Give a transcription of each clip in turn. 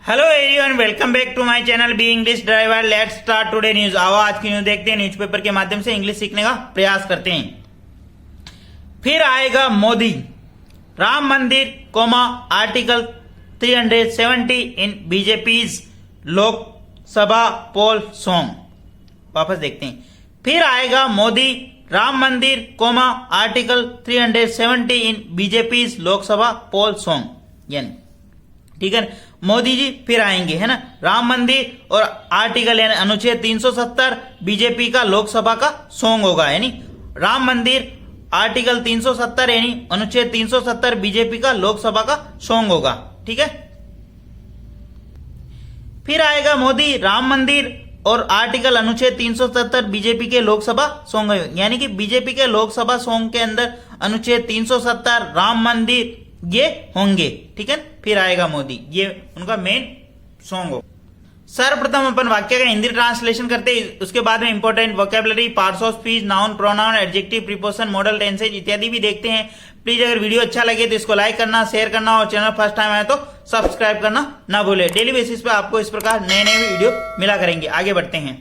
Hello everyone, welcome back to my channel be English driver. Let's start today news. आओ आज की news देखते हैं। न्यूज़पेपर के माध्यम से इंग्लिश सीखने का प्रयास करते हैं। फिर आएगा मोदी, राम मंदिर कोमा आर्टिकल 370 इन बीजेपीज लोकसभा पोल सॉन्ग। वापस देखते हैं। फिर आएगा मोदी, राम मंदिर कोमा आर्टिकल 370 इन बीजेपीज लोकसभा पोल सॉन्ग। यानी ठीक है, मोदी जी फिर आएंगे, है ना। राम मंदिर और आर्टिकल यानी अनुच्छेद 370 बीजेपी का लोकसभा का सॉन्ग होगा। यानी राम मंदिर आर्टिकल 370 यानी अनुच्छेद 370 बीजेपी का लोकसभा का सॉन्ग होगा। ठीक है। फिर आएगा मोदी, राम मंदिर और आर्टिकल अनुच्छेद 370 बीजेपी के लोकसभा सॉन्ग। यानी कि बीजेपी के लोकसभा सॉन्ग के अंदर अनुच्छेद 370 राम मंदिर ये होंगे। ठीक है। फिर आएगा मोदी, ये उनका मेन सॉन्ग हो। सर्वप्रथम अपन वाक्य का हिंदी ट्रांसलेशन करते हैं, उसके बाद में important vocabulary, parts of speech, noun, pronoun, adjective, preposition, model, tenses इत्यादि भी देखते हैं। प्लीज अगर वीडियो अच्छा लगे तो इसको लाइक करना, शेयर करना और चैनल फर्स्ट टाइम आए तो सब्सक्राइब करना ना भूले। डेली बेसिस पे आपको इस प्रकार नए नए वीडियो मिला करेंगे। आगे बढ़ते हैं।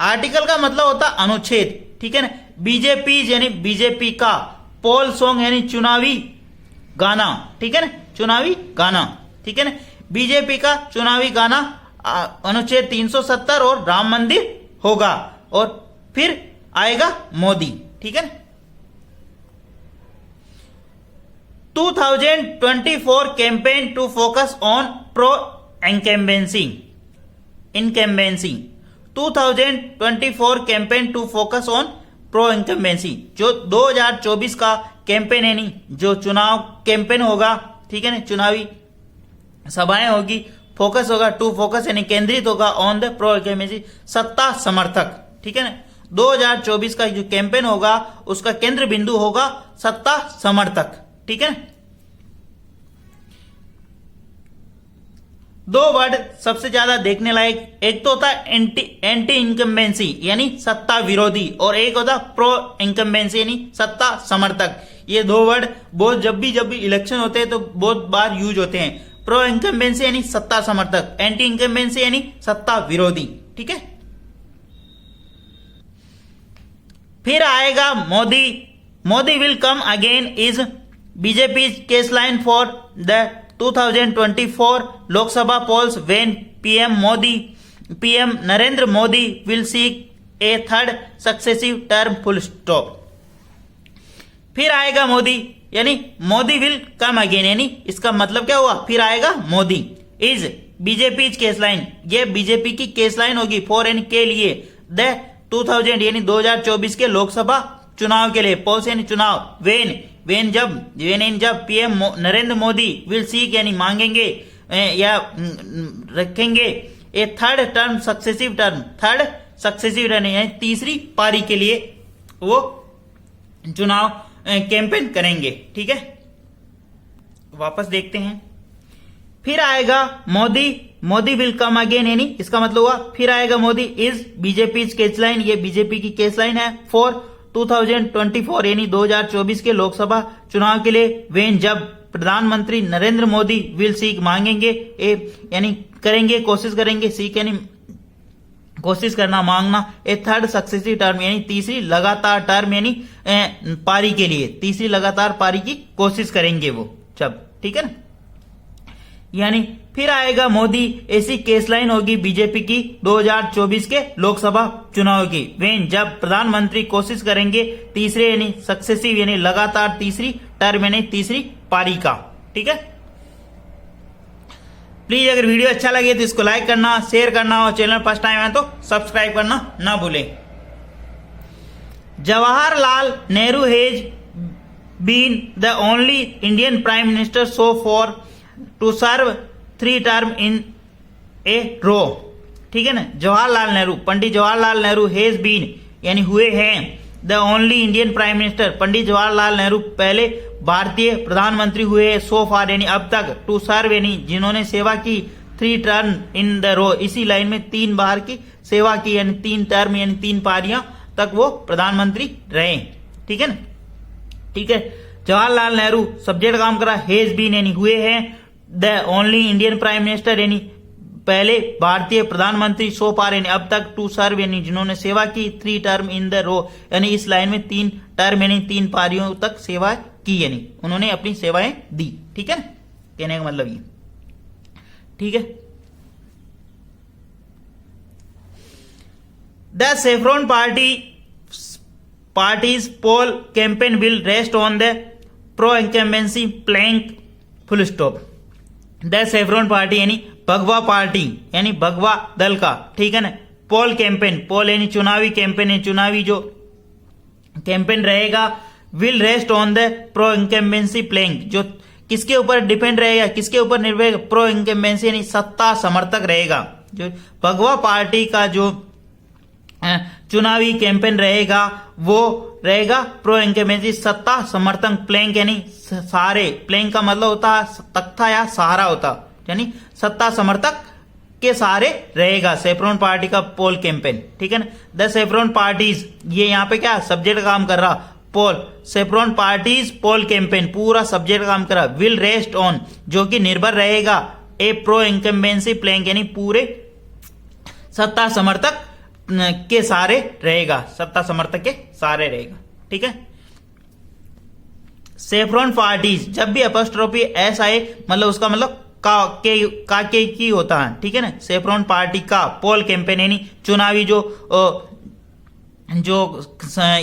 आर्टिकल का मतलब होता अनुच्छेद। ठीक है ना। बीजेपी यानी बीजेपी का, पोल सॉन्ग यानी चुनावी गाना। ठीक है ना, चुनावी गाना। ठीक है ना, बीजेपी का चुनावी गाना अनुच्छेद 370 और राम मंदिर होगा। और फिर आएगा मोदी। ठीक है ना। 2024 campaign to focus on pro incumbency. 2024 campaign to focus on pro incumbency, जो 2024 का कैंपेन है नहीं, जो चुनाव कैंपेन होगा। ठीक है ना, चुनावी सभाएं होगी। फोकस होगा, टू फोकस यानी केंद्रित होगा ऑन द प्रो इनकम्बेंसी, सत्ता समर्थक। ठीक है ना, 2024 का जो कैंपेन होगा उसका केंद्र बिंदु होगा सत्ता समर्थक। ठीक है ना। दो वर्ड सबसे ज्यादा देखने लायक, एक तो होता एंटी इनकम्बेंसी यानी सत्ता विरोधी, और एक होता प्रो इनकम्बेंसी यानी सत्ता समर्थक। ये दो वर्ड बहुत जब भी इलेक्शन होते हैं तो बहुत बार यूज होते हैं। प्रो इनकम्बेंसी यानी सत्ता समर्थक, एंटी इनकम्बेंसी यानी सत्ता विरोधी। ठीक है। फिर आएगा Modi, Modi will come again is BJP case line for the 2024 Lok Sabha polls when PM Narendra Modi will seek a third successive term full stop। फिर आएगा मोदी यानी मोदी विल कम अगेन, यानी इसका मतलब क्या हुआ, फिर आएगा Modi. Is BJP case line, ये बीजेपी की केस लाइन होगी फॉर यानी के लिए, द 2000 यानी 2024 के लोकसभा चुनाव के लिए, पोल्स यानी चुनाव, वेन जब PM Narendra Modi will seek यानी मांगेंगे या रखेंगे a third term successive term, third successive यानी तीसरी पारी के लिए वो चुनाव कैंपेन करेंगे। ठीक है। वापस देखते हैं। फिर आएगा मोदी विल कम अगेन, यानी इसका मतलब हुआ फिर आएगा Modi. Is BJP case line, ये बीजेपी की केस लाइन है फॉर 2024 यानी 2024 के लोकसभा चुनाव के लिए, वेन जब प्रधानमंत्री नरेंद्र मोदी विल सीक मांगेंगे, यानी करेंगे, कोशिश करेंगे, सीक यानी कोशिश करना, मांगना, ए थर्ड सक्सेसिव टर्म यानी तीसरी लगातार टर्म यानी पारी के लिए, तीसरी लगातार पारी की कोशिश करेंगे वो जब। ठीक है ना। यानी फिर आएगा मोदी, ऐसी केस लाइन होगी बीजेपी की 2024 के लोकसभा चुनाव की, वेन जब प्रधानमंत्री कोशिश करेंगे तीसरे यानी सक्सेसिव यानी लगातार तीसरी टर्म यानी तीसरी पारी का। ठीक है। प्लीज अगर वीडियो अच्छा लगे तो इसको लाइक करना, शेयर करना और चैनल फर्स्ट टाइम आए तो सब्सक्राइब करना ना भूलें। Jawaharlal Nehru has been the only Indian prime minister so far to serve 3 term in a row. ठीक है ना। जवाहरलाल नेहरू, पंडित जवाहरलाल नेहरू हैज बीन यानी हुए हैं, the only Indian prime minister, Pandit Jawaharlal Nehru पहले भारतीय प्रधानमंत्री हुए सो फार यानी अब तक, टू सर्व यानी जिन्होंने सेवा की, 3 टर्म इन द रो इसी लाइन में 3 बार की सेवा की, यानी 3 टर्म यानी 3 पारियां तक वो प्रधानमंत्री रहे। ठीक है ना। ठीक है। जवाहरलाल नेहरू सब्जेक्ट काम करा, हैज बीन यानी हुए हैं, the only Indian prime minister यानी पहले भारतीय प्रधानमंत्री सो पार यानी अब तक टू सर्व यानी जिन्होंने सेवा की 3 टर्म इन द रो यानी इस लाइन में 3 टर्म यानी 3 पारियों तक सेवा की यानी उन्होंने अपनी सेवाएं दी। ठीक है ना, कहने का मतलब ये। ठीक है, the saffron party's poll campaign will rest on the pro incumbency plank full stop. The saffron party यानी भगवा पार्टी यानी भगवा दल का, ठीक है ना, पोल कैंपेन, पोल यानी चुनावी कैंपेन, चुनावी जो कैंपेन रहेगा, will rest on the pro incumbency plank, जो किसके ऊपर डिपेंड रहेगा, किसके ऊपर निर्भर रहेगा, प्रो इंकम्बेंसी यानी सत्ता समर्थक रहेगा। जो भगवा पार्टी का जो चुनावी कैंपेन रहेगा वो रहेगा प्रो इंकम्बेंसी सत्ता समर्थक प्लैंक यानी सहारे, प्लैंक का मतलब होता है तख्ता या सहारा होता, यानी सत्ता समर्थक के सहारे रहेगा सेफ्रॉन पार्टी का पोल कैंपेन। ठीक है ना, द सेफ्रॉन पार्टीज, ये यहाँ पे क्या सब्जेक्ट काम कर रहा, पोल, सेफ्रॉन पार्टीज पोल कैंपेन पूरा सब्जेक्ट काम कर रहा, विल रेस्ट ऑन जो कि निर्भर रहेगा, ए प्रो इंकम्बेंसी प्लैंक यानी पूरे सत्ता समर्थक के सहारे रहेगा, सत्ता समर्थक के सहारे रहेगा। ठीक है, सेफ्रॉन पार्टीज जब भी अपॉस्ट्रोफी एस आए मतलब उसका मतलब का के की होता है। ठीक है ना, सेफ्रॉन पार्टी का पोल कैंपेन यानी चुनावी जो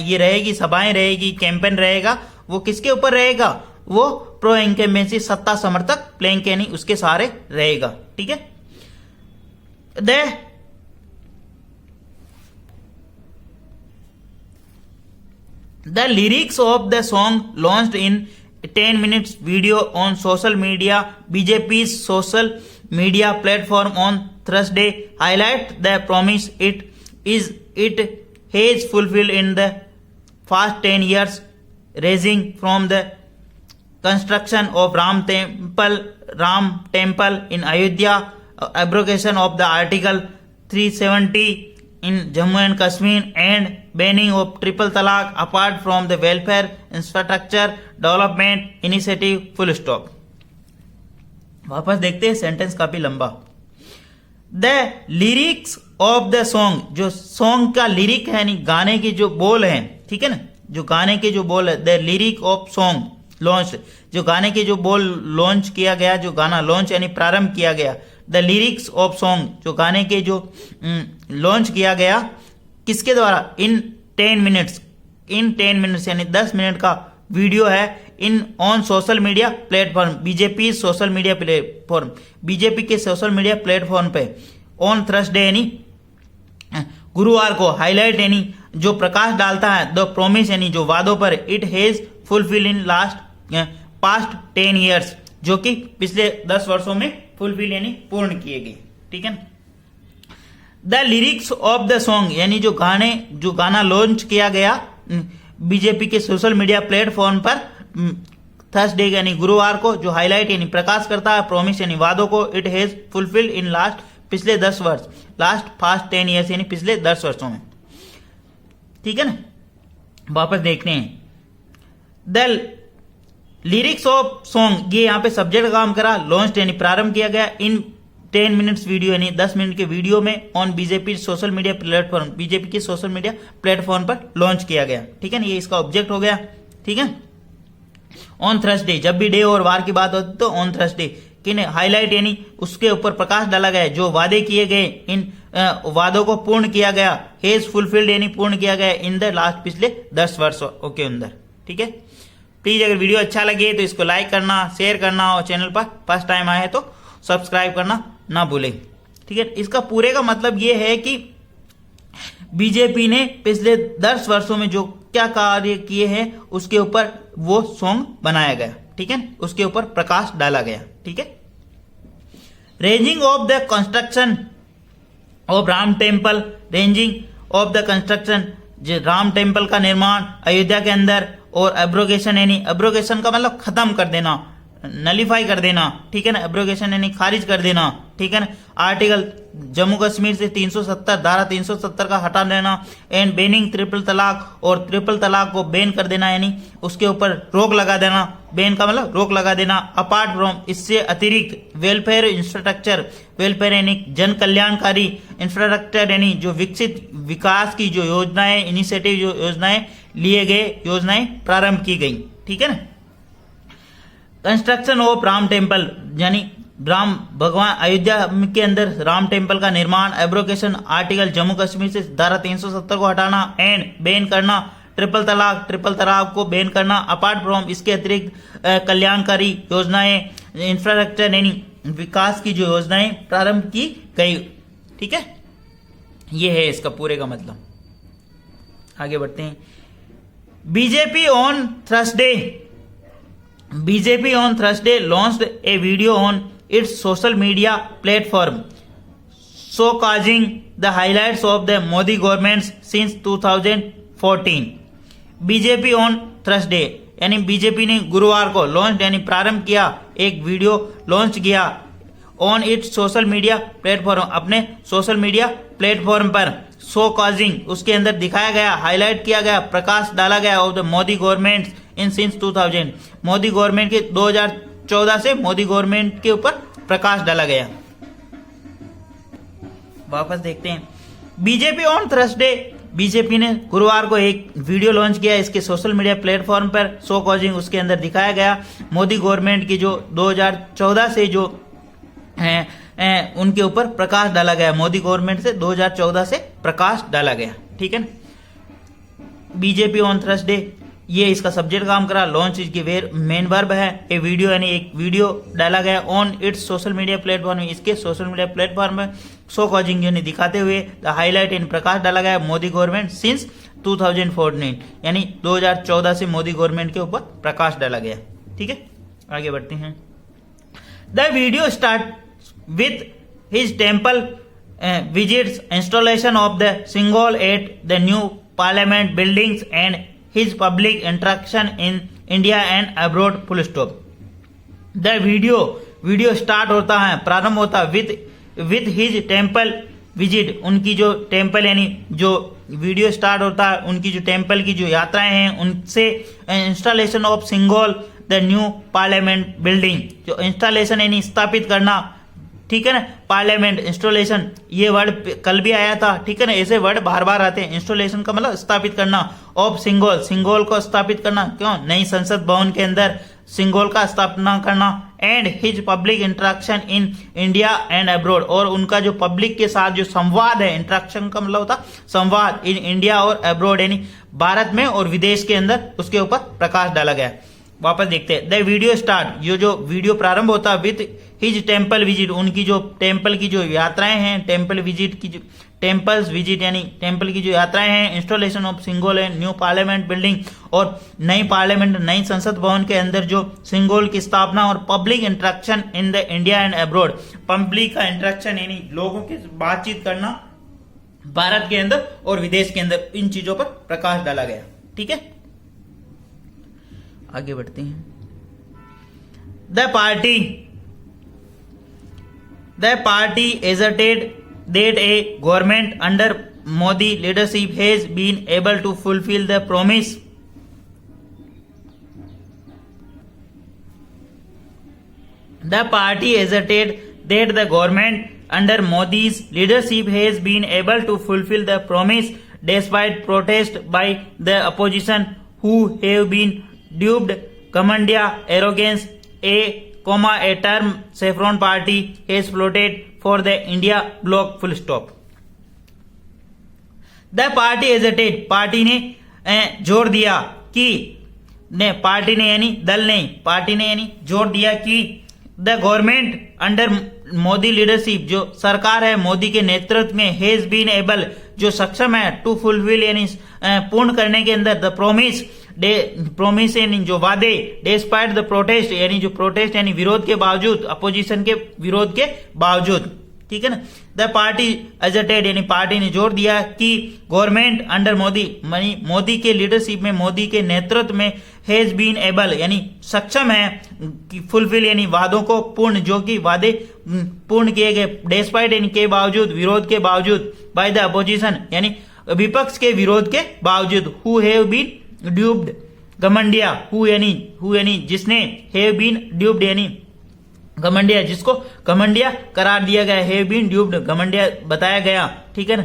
ये रहेगी, सभाएं रहेगी, कैंपेन रहेगा, वो किसके ऊपर रहेगा, वो प्रो इंकम्बेंसी सत्ता समर्थक प्लैंक यानी उसके सहारे रहेगा। ठीक है, The lyrics of the song launched in 10 minutes video on social media, BJP's social media platform on Thursday, highlight the promise it has fulfilled in the past 10 years, ranging from the construction of Ram Temple in Ayodhya, abrogation of the Article 370 in Jammu and Kashmir, and banning of triple talaq, apart from the welfare infrastructure development initiative full stop। वापस देखते हैं, sentence काफी लंबा। The lyrics of the song, जो song का lyric है यानी गाने के जो बोल हैं, ठीक है ना, जो गाने के जो बोल है, the lyric of song launch, जो गाने के जो बोल लॉन्च किया गया, जो गाना लॉन्च यानी प्रारंभ किया गया, द लिरिक्स ऑफ सॉन्ग जो गाने के जो लॉन्च किया गया किसके द्वारा, इन 10 मिनट्स यानी 10 मिनट का वीडियो है, in on social media platform, BJP social media platform, BJP के सोशल मीडिया प्लेटफॉर्म पे, ऑन थर्सडे यानी गुरुवार को, हाईलाइट यानी जो प्रकाश डालता है, द प्रोमिस यानी जो वादों पर, it has fulfil in past 10 years जो कि पिछले 10 वर्षों में फुलफिल यानी पूर्ण किए गए। ठीक है, the lyrics of the song यानी जो गाना लॉन्च किया गया बीजेपी के सोशल मीडिया प्लेटफॉर्म पर थर्सडे यानी गुरुवार को, जो हाईलाइट यानी प्रकाश करता है, प्रोमिस यानी वादों को, it has fulfil in last पिछले 10 वर्ष, लास्ट फास्ट 10 ईयर्स यानी पिछले 10 वर्षों में। ठीक है ना, वापस देखते हैं, द लिरिक्स ऑफ सॉन्ग, ये यहाँ पे सब्जेक्ट काम करा, लॉन्च यानी प्रारंभ किया गया, इन 10 मिनट्स वीडियो यानी 10 मिनट के वीडियो में, on BJP social media platform, BJP के सोशल मीडिया प्लेटफॉर्म पर लॉन्च किया गया। ठीक है ना, ये इसका ऑब्जेक्ट हो गया। ठीक है, ऑन थर्सडे, जब भी डे और वार की बात होती तो ऑन थर्सडे, किन हाईलाइट यानी उसके ऊपर प्रकाश डाला गया, जो वादे किए गए, इन वादों को पूर्ण किया गया, हेज फुलफिल्ड यानी पूर्ण किया गया, इन द लास्ट पिछले 10 वर्षों के अंदर। ठीक है, प्लीज अगर वीडियो अच्छा लगे तो इसको लाइक करना, शेयर करना, और चैनल पर फर्स्ट टाइम आए तो सब्सक्राइब करना ना भूलें। ठीक है, इसका पूरे का मतलब ये है कि बीजेपी ने पिछले 10 वर्षों में जो क्या कार्य किए हैं उसके ऊपर वो सॉन्ग बनाया गया। ठीक है, उसके ऊपर प्रकाश डाला गया। ठीक है, ranging of the construction of Ram temple, ranging of the construction, Ram temple का निर्माण अयोध्या के अंदर, और एब्रोगेशन यानी, एब्रोगेशन का मतलब खत्म कर देना, नलीफाई कर देना। ठीक है ना, एब्रोगेशन यानी खारिज कर देना, ठीक है ना। आर्टिकल जम्मू कश्मीर से 370 धारा 370 का हटा देना एंड बैनिंग ट्रिपल तलाक, और ट्रिपल तलाक को बैन कर देना यानी उसके ऊपर रोक लगा देना। बैन का मतलब रोक लगा देना। अपार्ट फ्रॉम, इससे अतिरिक्त वेलफेयर इंफ्रास्ट्रक्चर, वेलफेयर यानी जन कल्याणकारी इंफ्रास्ट्रक्चर यानी जो विकसित विकास की जो योजनाएं, इनिशिएटिव जो योजनाएं लिए गए, योजनाएं प्रारंभ की गई, ठीक है ना। कंस्ट्रक्शन ऑफ राम टेम्पल यानी राम भगवान अयोध्या के अंदर राम टेम्पल का निर्माण। एब्रोकेशन आर्टिकल जम्मू कश्मीर से धारा 370 को हटाना एंड बैन करना। ट्रिपल तलाक को बैन करना। अपार्ट फ्रॉम, इसके अतिरिक्त कल्याणकारी योजनाएं, इंफ्रास्ट्रक्चर यानी विकास की जो योजनाएं प्रारंभ की गई, ठीक है। ये है इसका पूरे का मतलब। आगे बढ़ते हैं। BJP on Thursday launched a video on its social media platform showcasing the highlights of the Modi government since 2014. BJP on Thursday यानी बीजेपी ने गुरुवार को लॉन्च यानी प्रारंभ किया, एक वीडियो लॉन्च किया on it's social media platform, अपने सोशल मीडिया प्लेटफॉर्म पर। शो कॉजिंग, उसके अंदर दिखाया गया, हाईलाइट किया गया, प्रकाश डाला गया of the Modi government in since 2000, Modi government के 2014 से मोदी गवर्नमेंट के ऊपर प्रकाश डाला गया। वापस देखते हैं। बीजेपी ऑन थर्सडे, बीजेपी ने गुरुवार को एक वीडियो लॉन्च किया इसके सोशल मीडिया प्लेटफॉर्म पर। शो कॉजिंग, उसके अंदर दिखाया गया मोदी गवर्नमेंट की जो 2014 से जो उनके ऊपर प्रकाश डाला गया। मोदी गवर्नमेंट से 2014 से प्रकाश डाला गया, ठीक है ना। बीजेपी ऑन थर्सडे, ये इसका सब्जेक्ट काम करा। लॉन्च इसकी मेन वर्ब है। ए वीडियो यानी एक वीडियो डाला गया on it's social media platform, इसके सोशल मीडिया प्लेटफॉर्म में शो कॉजिंग यानी दिखाते हुए, द हाईलाइट इन प्रकाश डाला गया मोदी गवर्नमेंट सिंस 2014 यानी 2014 से मोदी गवर्नमेंट के ऊपर प्रकाश डाला गया, ठीक है। आगे बढ़ते हैं। The video start with his temple visits, installation of the symbol at the new parliament buildings and his public interaction in India and abroad, full stop. The video start होता है, प्रारंभ होता है with his temple visit, उनकी जो temple यानी जो video start होता है उनकी जो टेम्पल की जो यात्राएं हैं उनसे। Installation of Sengol the new parliament building, जो इंस्टॉलेशन यानी स्थापित करना, ठीक है ना। पार्लियामेंट, इंस्टॉलेशन, ये वर्ड कल भी आया था, ठीक है ना। ऐसे वर्ड बार बार आते हैं। इंस्टॉलेशन का मतलब स्थापित करना, ऑफ सिंगोल को स्थापित करना, क्यों, नई संसद भवन के अंदर सिंगोल का स्थापना करना। And his public interaction in India and abroad, और उनका जो पब्लिक के साथ जो संवाद है, इंटरेक्शन का मतलब होता संवाद, इन इंडिया और अब्रॉड यानी भारत में और विदेश के अंदर, उसके ऊपर प्रकाश डाला गया। वापस देखते हैं। द वीडियो स्टार्ट, ये जो वीडियो प्रारंभ होता है विथ हिज टेम्पल विजिट, उनकी जो टेम्पल की जो यात्राएं हैं, टेम्पल विजिट की, टेम्पल्स विजिट यानी टेम्पल की जो यात्राएं हैं, इंस्टॉलेशन ऑफ सिंगोल है, न्यू पार्लियामेंट बिल्डिंग, और नई पार्लियामेंट, नई संसद भवन के अंदर जो सिंगोल की स्थापना, और public interaction in the India and abroad, public का इंटरेक्शन यानी लोगों के बातचीत करना भारत के अंदर और विदेश के अंदर, इन चीजों पर प्रकाश डाला गया, ठीक है। आगे बढ़ते हैं। The party asserted that a government under Modi leadership has been able to fulfill the promise The party asserted that the government under Modi's leadership has been able to fulfill the promise despite protest by the opposition who have been duped, commandia, arrogance, a term Saffron party has floated for the India bloc, full stop. The party asserted, party ने जोर दिया कि, ने party ने यानी दल ने, party ने यानी जोर दिया कि the government under Modi leadership, जो सरकार है मोदी के नेतृत्व में, हैज बीन एबल, जो सक्षम है, टू फुलफिल यानी पूर्ण करने के अंदर, द प्रोमिस यानी जो वादे, डिस्पाइट द प्रोटेस्ट यानी जो प्रोटेस्ट यानी विरोध के बावजूद, अपोजिशन के विरोध के बावजूद, ठीक है ना। द पार्टी एजेटेड यानी पार्टी ने जोर दिया कि गवर्नमेंट अंडर मोदी यानी मोदी के लीडरशिप में, मोदी के नेतृत्व में हैज बीन एबल यानी सक्षम है कि फुलफिल यानी वादों को पूर्ण, जो कि वादे पूर्ण किए गए, डेस्पाइट यानी के बावजूद, विरोध के बावजूद, बाय द अपोजिशन यानी विपक्ष के विरोध के बावजूद, who have been dubbed घमंडिया, who यानी जिसने, हैव बीन ड्यूब्ड यानी घमंडिया जिसको घमंडिया करार दिया गया, हैव बीन ड्यूब्ड घमंडिया बताया गया, ठीक है ना।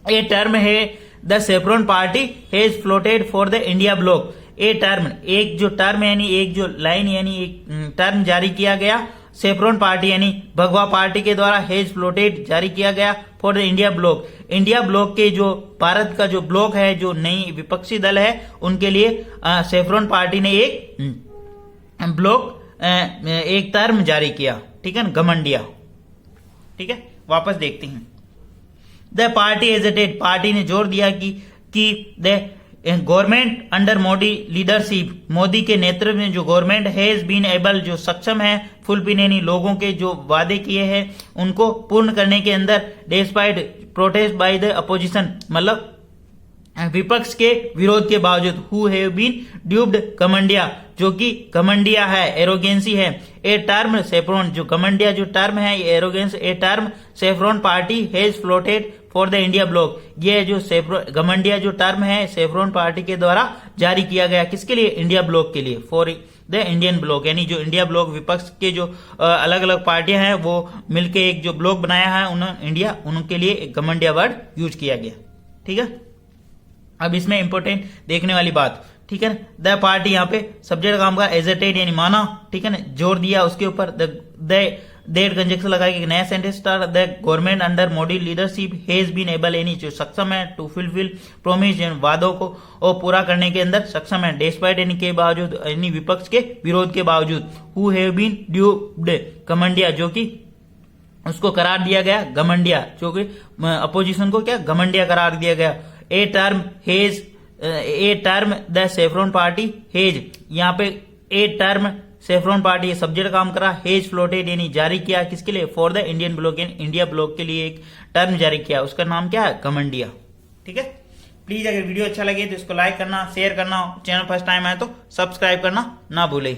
ए टर्म है the saffron party has floated for the India block. A term, एक जो टर्म यानी एक जो लाइन यानी एक टर्म जारी किया गया, सेफ्रॉन पार्टी यानी भगवा पार्टी के द्वारा हैज फ्लोटेड जारी किया गया for the India block. India block के जो भारत का जो ब्लॉक है, जो नई विपक्षी दल है, उनके लिए सेफ्रॉन पार्टी ने एक ब्लॉक एक टर्म जारी किया, ठीक है ना, घमंडिया। ठीक है, वापस देखते हैं। द पार्टी एजेटेड, पार्टी ने जोर दिया कि the government under Modi leadership, Modi के नेतृत्व में जो गवर्नमेंट हैज बीन एबल, जो सक्षम है, फुलफिल यानी लोगों के जो वादे किए हैं उनको पूर्ण करने के अंदर, despite protest by the opposition मतलब विपक्ष के विरोध के बावजूद, हु हैव बीन ड्यूब्ड घमंडिया जो कि घमंडिया है, एरोगेंसी है। ए टर्म सेफ्रॉन, जो घमंडिया जो टर्म है ये arrogance, a term saffron party has floated for the India block. ये जो घमंडिया जो टर्म है सेफ्रॉन पार्टी के द्वारा जारी किया गया, किसके लिए, इंडिया ब्लॉक के लिए, फॉर द इंडियन ब्लॉक यानी जो इंडिया ब्लॉक, विपक्ष के जो अलग अलग पार्टियां हैं वो मिलके एक जो ब्लॉक बनाया है उन्होंने इंडिया, उनके लिए एक घमंडिया वर्ड यूज किया गया। ठीक है, अब इसमें इंपोर्टेंट देखने वाली बात, ठीक है ना, द पार्टी यहाँ पे सब्जेक्ट काम का एजेटेड यानी माना, ठीक है ना, जोर दिया उसके ऊपर, दैट कंजक्शन लगा के नया sentence start, the government under Modi leadership has been able यानी जो सक्षम है, टू फुलफिल प्रोमिस यानी वादों को और पूरा करने के अंदर सक्षम है, डेस्पाइट यानी के बावजूद यानी विपक्ष के विरोध के बावजूद, हु हैव बीन ड्यूब्ड घमंडिया जो कि उसको करार दिया गया घमंडिया, जो कि अपोजिशन को क्या घमंडिया करार दिया गया। A term has, a term the saffron party has, यहाँ पे a term saffron party subject काम करा, हैज फ्लोटेड यानी जारी किया, किसके लिए, फॉर द इंडियन ब्लॉक यानी इंडिया ब्लॉक के लिए एक टर्म जारी किया, उसका नाम क्या है, घमंडिया। ठीक है, प्लीज अगर वीडियो अच्छा लगे तो इसको लाइक करना, शेयर करना, चैनल फर्स्ट टाइम आए तो सब्सक्राइब करना ना भूले।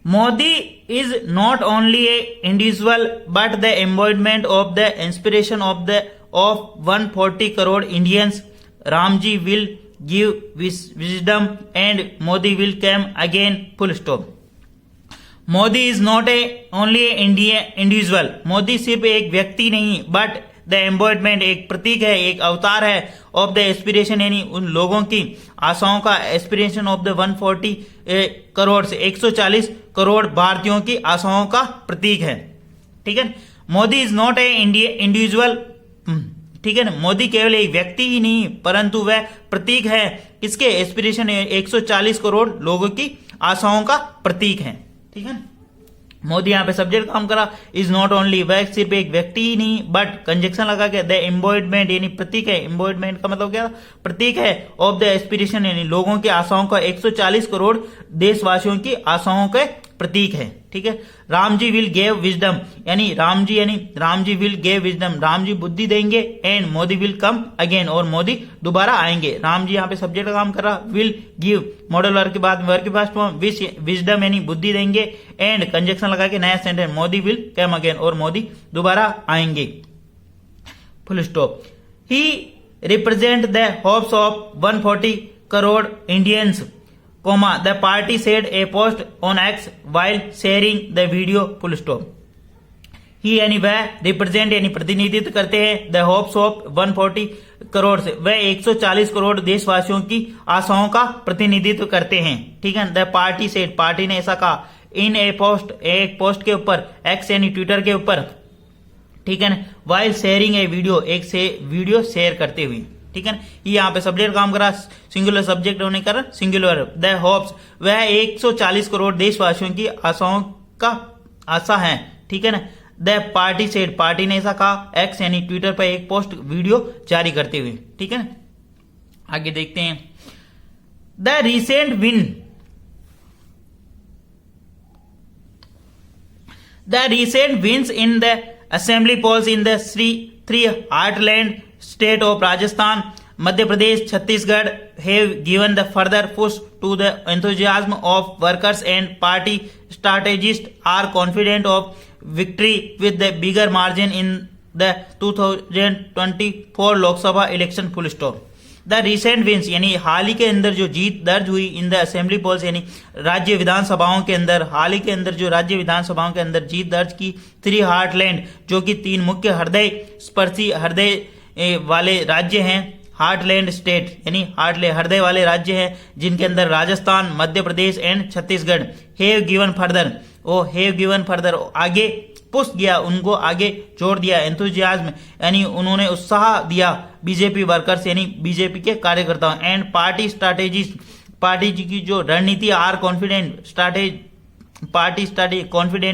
Modi is not only a individual but the embodiment of the inspiration of 140 crore Indians. Ramji will give wisdom and Modi will come again. Full stop. Modi is not only an individual. Modi सिर्फ एक व्यक्ति नहीं, but the एम्बॉडमेंट एक प्रतीक है, एक अवतार है, of the aspiration यानी उन लोगों की आशाओं का, एस्पिरेशन ऑफ द 140 करोड़ से 140 करोड़ भारतीयों की आशाओं का प्रतीक है। ठीक है, Modi is not a individual, ठीक है ना, मोदी केवल एक व्यक्ति ही नहीं परंतु वह प्रतीक है, किसके, एस्पिरेशन 140 करोड़ लोगों की आशाओं का प्रतीक है। ठीक है, मोदी यहाँ पे सब्जेक्ट काम करा, इज नॉट ओनली, वह सिर्फ एक व्यक्ति ही नहीं, बट कंजक्शन लगा के द एम्बॉडमेंट यानी प्रतीक है, एम्बॉडमेंट का मतलब क्या, प्रतीक है, ऑफ द एस्पिरेशन यानी लोगों की आशाओं का, 140 करोड़ देशवासियों की आशाओं के प्रतीक है। ठीक है, Ram ji will gave wisdom यानी Ram ji will gave wisdom, Ram ji बुद्धि देंगे, and Modi will come again और मोदी दोबारा आएंगे। राम जी यहाँ पे सब्जेक्ट काम कर रहा, विल गिव मॉडल वर्ग के बाद वर्ग के पास विजडम यानी बुद्धि देंगे, एंड कंजक्शन लगा के नया sentence, Modi will come again और मोदी दोबारा आएंगे। Full stop. He represent the hopes of 140 crore Indians, the party said a post on X while sharing the video. Full stop. ही यानी वह, रिप्रेजेंट यानी प्रतिनिधित्व करते हैं, द होप्स ऑफ 140 करोड़ से, वह 140 करोड़ देशवासियों की आशाओं का प्रतिनिधित्व करते हैं। ठीक है, द पार्टी सेड, पार्टी ने ऐसा कहा, इन ए पोस्ट, एक पोस्ट के ऊपर, एक्स यानी ट्विटर के ऊपर, ठीक है ना, वाइल शेयरिंग ए वीडियो, एक से वीडियो शेयर करते हुए। ठीक है ना, यहाँ पे सब्जेक्ट काम करा, सिंगुलर सब्जेक्ट होने का सिंगुलर, द होप्स, वह 140 करोड़ देशवासियों की आशाओं का आशा है। ठीक है ना, द पार्टी सेड, पार्टी ने ऐसा कहा, एक्स यानी ट्विटर पर एक पोस्ट वीडियो जारी करते हुए। ठीक है ना, आगे देखते हैं। The recent win, The recent wins in the assembly polls in the three heartland state of Rajasthan, Madhya Pradesh, Chhattisgarh have given the further push to the enthusiasm of workers, and party strategists are confident of victory with the bigger margin in the 2024 Lok Sabha election. Full stop. The recent wins यानी हाल ही के अंदर जो जीत दर्ज हुई in the assembly poles यानी राज्य विधानसभाओं के अंदर, हाल ही के अंदर जो राज्य विधानसभाओं के अंदर जीत दर्ज की थ्री हार्टलैंड, जो कि तीन मुख्य हृदय स्पर्शी हृदय वाले राज्य हैं, हार्टलैंड स्टेट यानी हृदय वाले राज्य हैं, जिनके अंदर Rajasthan, Madhya Pradesh and Chhattisgarh have given further आगे पुश दिया, उनको आगे जोड़ दिया, एंथुजियाज्म यानी उन्होंने उत्साह दिया बीजेपी वर्कर्स यानी बीजेपी के कार्यकर्ताओं, एंड पार्टी स्ट्रैटेजिस्ट पार्टी की जो रणनीति आर कॉन्फिडेंट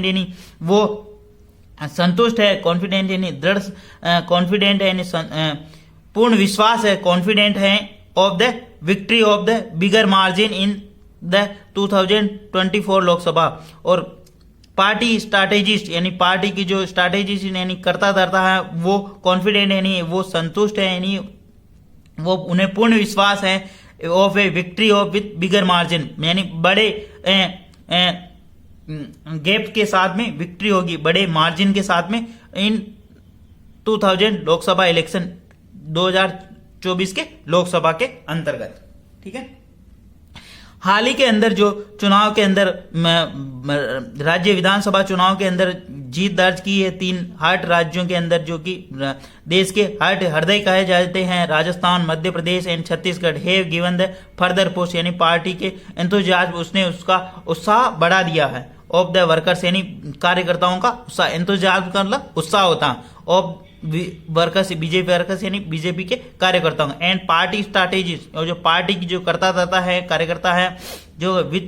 यानी वो संतुष्ट है, कॉन्फिडेंट यानी दृढ़, कॉन्फिडेंट यानी पूर्ण विश्वास है, कॉन्फिडेंट है of the victory of the bigger margin in the 2024 Lok Sabha. और पार्टी स्ट्रैटेजिस्ट यानी पार्टी की जो स्ट्रैटेजिस्ट यानी करता धरता है वो कॉन्फिडेंट यानी वो संतुष्ट है, यानी वो उन्हें पूर्ण विश्वास है of A victory of with bigger margin यानी बड़े गैप के साथ में विक्ट्री होगी, बड़े मार्जिन के साथ में इन 2000 लोकसभा इलेक्शन 2024 के लोकसभा के अंतर्गत। ठीक है, हाल ही के अंदर जो चुनाव के अंदर राज्य विधानसभा चुनाव के अंदर जीत दर्ज की है तीन हार्ट राज्यों के अंदर, जो कि देश के हार्ट हृदय कहे जाते हैं, Rajasthan, Madhya Pradesh and Chhattisgarh have given the further push यानी पार्टी के एंथुजियाज्म उसने उसका उत्साह बढ़ा दिया है ऑफ द वर्कर्स यानी कार्यकर्ताओं का उत्साह, एंथुजियाज्म का मतलब उत्साह होता है ऑफ वर्कर्स बीजेपी वर्कर्स यानी बीजेपी के कार्यकर्ताओं, एंड पार्टी स्ट्रैटेजिस्ट और जो पार्टी की जो करता है कार्यकर्ता है जो विथ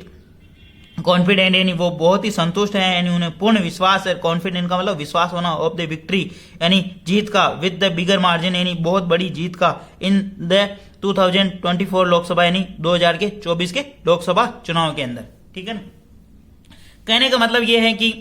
कॉन्फिडेंट यानी वो बहुत ही संतुष्ट है, यानी उन्हें पूर्ण विश्वास है, कॉन्फिडेंट का मतलब विश्वास होना ऑफ द विक्ट्री यानी जीत का, विद द बिगर मार्जिन यानी बहुत बड़ी जीत का इन द 2024 लोकसभा यानी 2024 के लोकसभा चुनाव के अंदर। ठीक है ना, कहने का मतलब यह है कि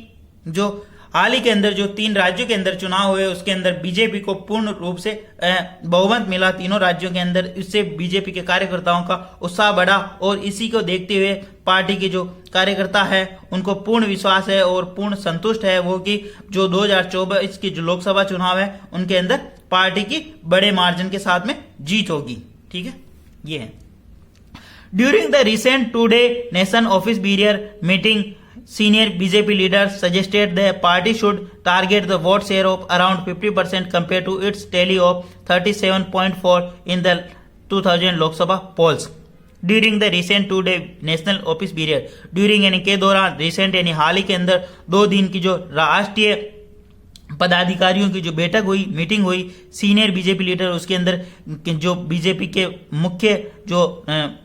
जो हाल ही के अंदर जो तीन राज्यों के अंदर चुनाव हुए उसके अंदर बीजेपी को पूर्ण रूप से बहुमत मिला तीनों राज्यों के अंदर, इससे बीजेपी के कार्यकर्ताओं का उत्साह बढ़ा, और इसी को देखते हुए पार्टी के जो कार्यकर्ता है उनको पूर्ण विश्वास है और पूर्ण संतुष्ट है वो कि जो 2024 की जो लोकसभा चुनाव है उनके अंदर पार्टी की बड़े मार्जिन के साथ में जीत होगी। ठीक है, ये है। During the recent 2-day nation office bearer meeting, senior BJP leaders suggested the party should target the vote share of around 50% compared to its tally of 37.4 in the 2000 Lok Sabha polls. During the recent 2-day national office period, during यानी के दौरान, recent यानी हाल ही के अंदर 2 दिन की जो राष्ट्रीय पदाधिकारियों की जो बैठक हुई, मीटिंग हुई, सीनियर बीजेपी लीडर उसके अंदर जो बीजेपी के मुख्य जो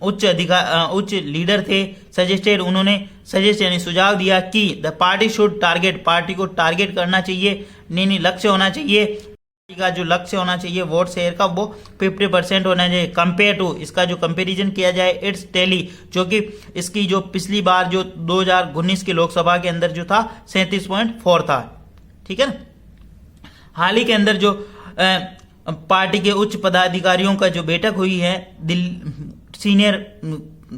उच्च लीडर थे सजेस्टेड, उन्होंने सजेस्ट यानी सुझाव दिया कि the party should target, party को टारगेट करना चाहिए, नहीं लक्ष्य होना चाहिए, पार्टी का जो लक्ष्य होना चाहिए वोट शेयर का वो 50% होना चाहिए, कंपेयर टू इसका जो कंपैरिजन किया जाए इट्स टैली, जो कि इसकी जो पिछली बार जो 2019 की लोकसभा के अंदर जो था 37.4 था। ठीक है ना, हाल ही के अंदर जो पार्टी के उच्च पदाधिकारियों का जो बैठक हुई है सीनियर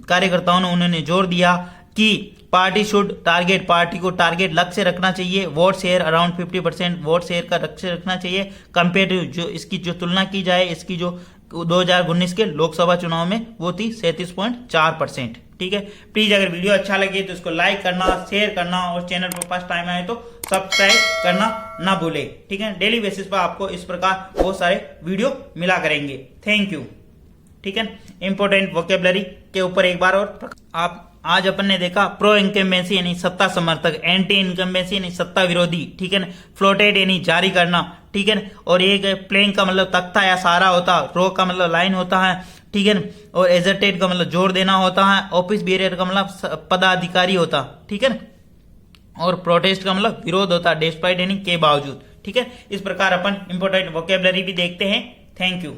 कार्यकर्ताओं ने, उन्होंने जोर दिया कि पार्टी शुड टारगेट, पार्टी को टारगेट लक्ष्य रखना चाहिए vote share around 50% vote share का लक्ष्य रखना चाहिए, कंपेयर टू जो इसकी जो तुलना की जाए इसकी जो 2019 के लोकसभा चुनाव में वो थी 37.4%। ठीक है, प्लीज अगर वीडियो अच्छा लगे तो इसको लाइक करना, शेयर करना, और चैनल पर फर्स्ट टाइम आए तो सब्सक्राइब करना ना भूले। ठीक है, डेली बेसिस पर आपको इस प्रकार बहुत सारे वीडियो मिला करेंगे। Thank you. ठीक है, इंपोर्टेंट वोकेबलरी के ऊपर एक बार और आप आज अपन ने देखा प्रो इनकम्बेंसी यानी सत्ता समर्थक, एंटी इनकम्बेंसी यानी सत्ता विरोधी। ठीक है ना, फ्लोटेड यानी जारी करना। ठीक है ना, और एक प्लेन का मतलब तख्ता या सहारा होता, रो का मतलब लाइन होता है। ठीक है ना, और एजर्टेड का मतलब जोर देना होता है, ऑफिस बेरियर का मतलब पदाधिकारी होता। ठीक है ना, और प्रोटेस्ट का मतलब विरोध होता, डिस्पाइट यानी के बावजूद। ठीक है, इस प्रकार अपन इंपोर्टेंट वोकेबलरी भी देखते हैं। Thank you.